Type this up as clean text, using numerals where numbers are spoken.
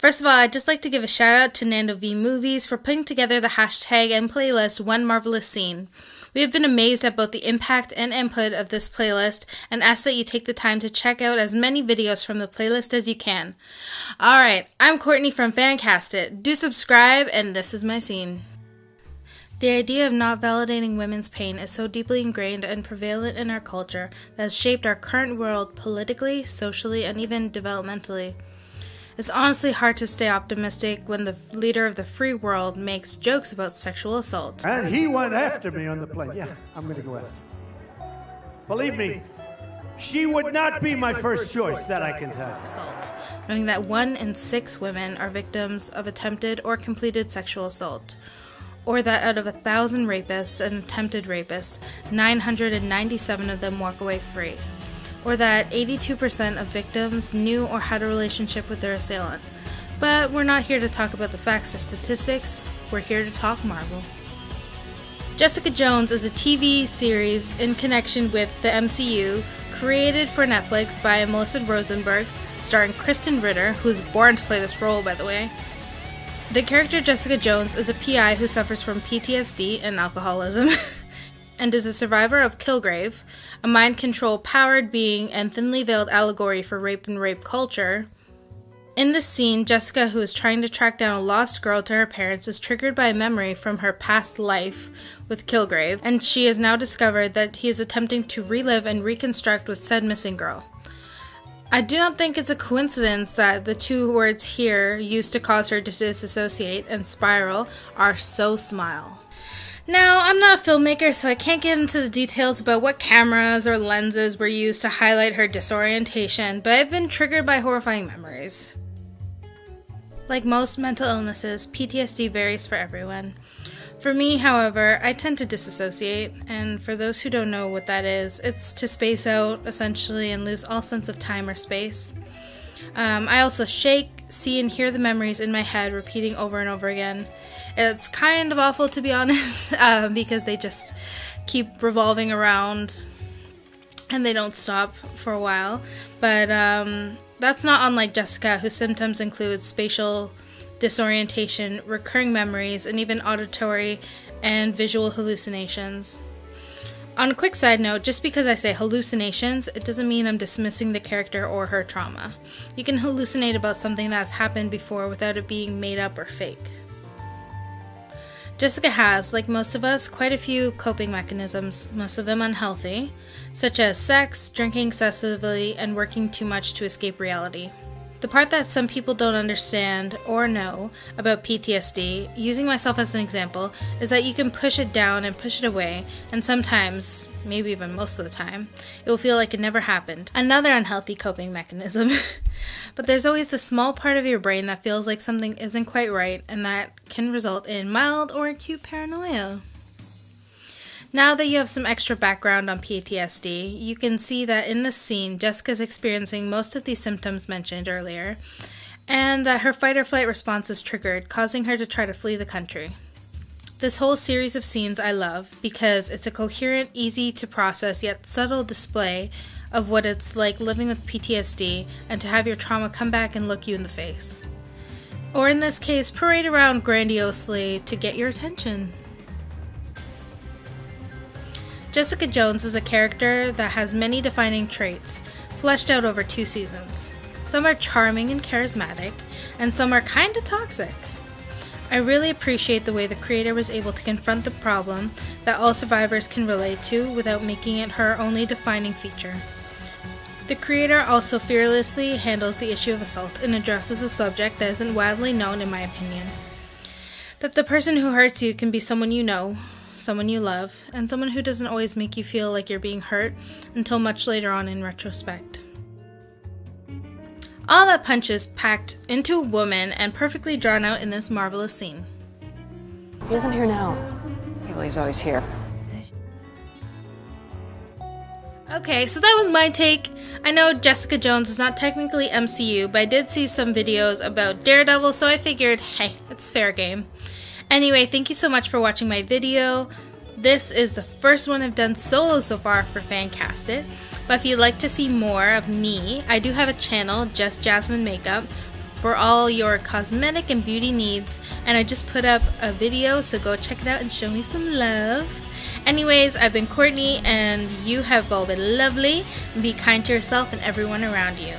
First of all, I'd just like to give a shout out to Nando V Movies for putting together the hashtag and playlist One Marvelous Scene. We have been amazed at both the impact and input of this playlist and ask that you take the time to check out as many videos from the playlist as you can. Alright, I'm Courtney from FanCastit. Do subscribe, and this is my scene. The idea of not validating women's pain is so deeply ingrained and prevalent in our culture that has shaped our current world politically, socially, and even developmentally. It's honestly hard to stay optimistic when the leader of the free world makes jokes about sexual assault. And he went after me on the plane. Yeah, I'm going to go after her. Believe me, she would not be my first choice, that I can tell you. Assault, knowing that 1 in 6 women are victims of attempted or completed sexual assault, or that out of 1,000 rapists and attempted rapists, 997 of them walk away free. Or that 82% of victims knew or had a relationship with their assailant. But we're not here to talk about the facts or statistics, we're here to talk Marvel. Jessica Jones is a TV series in connection with the MCU, created for Netflix by Melissa Rosenberg, starring Kristen Ritter, who was born to play this role, by the way. The character Jessica Jones is a PI who suffers from PTSD and alcoholism. And is a survivor of Kilgrave, a mind-control-powered being and thinly veiled allegory for rape and rape culture. In this scene, Jessica, who is trying to track down a lost girl to her parents, is triggered by a memory from her past life with Kilgrave, and she has now discovered that he is attempting to relive and reconstruct with said missing girl. I do not think it's a coincidence that the two words here used to cause her to disassociate and spiral are "so smile." Now, I'm not a filmmaker, so I can't get into the details about what cameras or lenses were used to highlight her disorientation, but I've been triggered by horrifying memories. Like most mental illnesses, PTSD varies for everyone. For me, however, I tend to disassociate, and for those who don't know what that is, it's to space out, essentially, and lose all sense of time or space. I also shake, see, and hear the memories in my head repeating over and over again. It's kind of awful, to be honest, because they just keep revolving around and they don't stop for a while. But that's not unlike Jessica, whose symptoms include spatial disorientation, recurring memories, and even auditory and visual hallucinations. On a quick side note, just because I say hallucinations, it doesn't mean I'm dismissing the character or her trauma. You can hallucinate about something that has happened before without it being made up or fake. Jessica has, like most of us, quite a few coping mechanisms, most of them unhealthy, such as sex, drinking excessively, and working too much to escape reality. The part that some people don't understand or know about PTSD, using myself as an example, is that you can push it down and push it away, and sometimes, maybe even most of the time, it will feel like it never happened. Another unhealthy coping mechanism. But there's always the small part of your brain that feels like something isn't quite right, and that can result in mild or acute paranoia. Now that you have some extra background on PTSD, you can see that in this scene, Jessica is experiencing most of these symptoms mentioned earlier, and that her fight or flight response is triggered, causing her to try to flee the country. This whole series of scenes I love because it's a coherent, easy to process yet subtle display of what it's like living with PTSD and to have your trauma come back and look you in the face. Or in this case, parade around grandiosely to get your attention. Jessica Jones is a character that has many defining traits, fleshed out over 2 seasons. Some are charming and charismatic, and some are kinda toxic. I really appreciate the way the creator was able to confront the problem that all survivors can relate to without making it her only defining feature. The creator also fearlessly handles the issue of assault and addresses a subject that isn't widely known, in my opinion. That the person who hurts you can be someone you know, someone you love, and someone who doesn't always make you feel like you're being hurt until much later on in retrospect. All that punch is packed into a woman and perfectly drawn out in this marvelous scene. He isn't here now. Yeah, well, he's always here. Okay, so that was my take. I know Jessica Jones is not technically MCU, but I did see some videos about Daredevil, so I figured, hey, it's fair game. Anyway, thank you so much for watching my video. This is the first one I've done solo so far for FanCastit, but if you'd like to see more of me, I do have a channel, Just Jasmine Makeup, for all your cosmetic and beauty needs, and I just put up a video, so go check it out and show me some love. Anyways, I've been Courtney, and you have all been lovely. Be kind to yourself and everyone around you.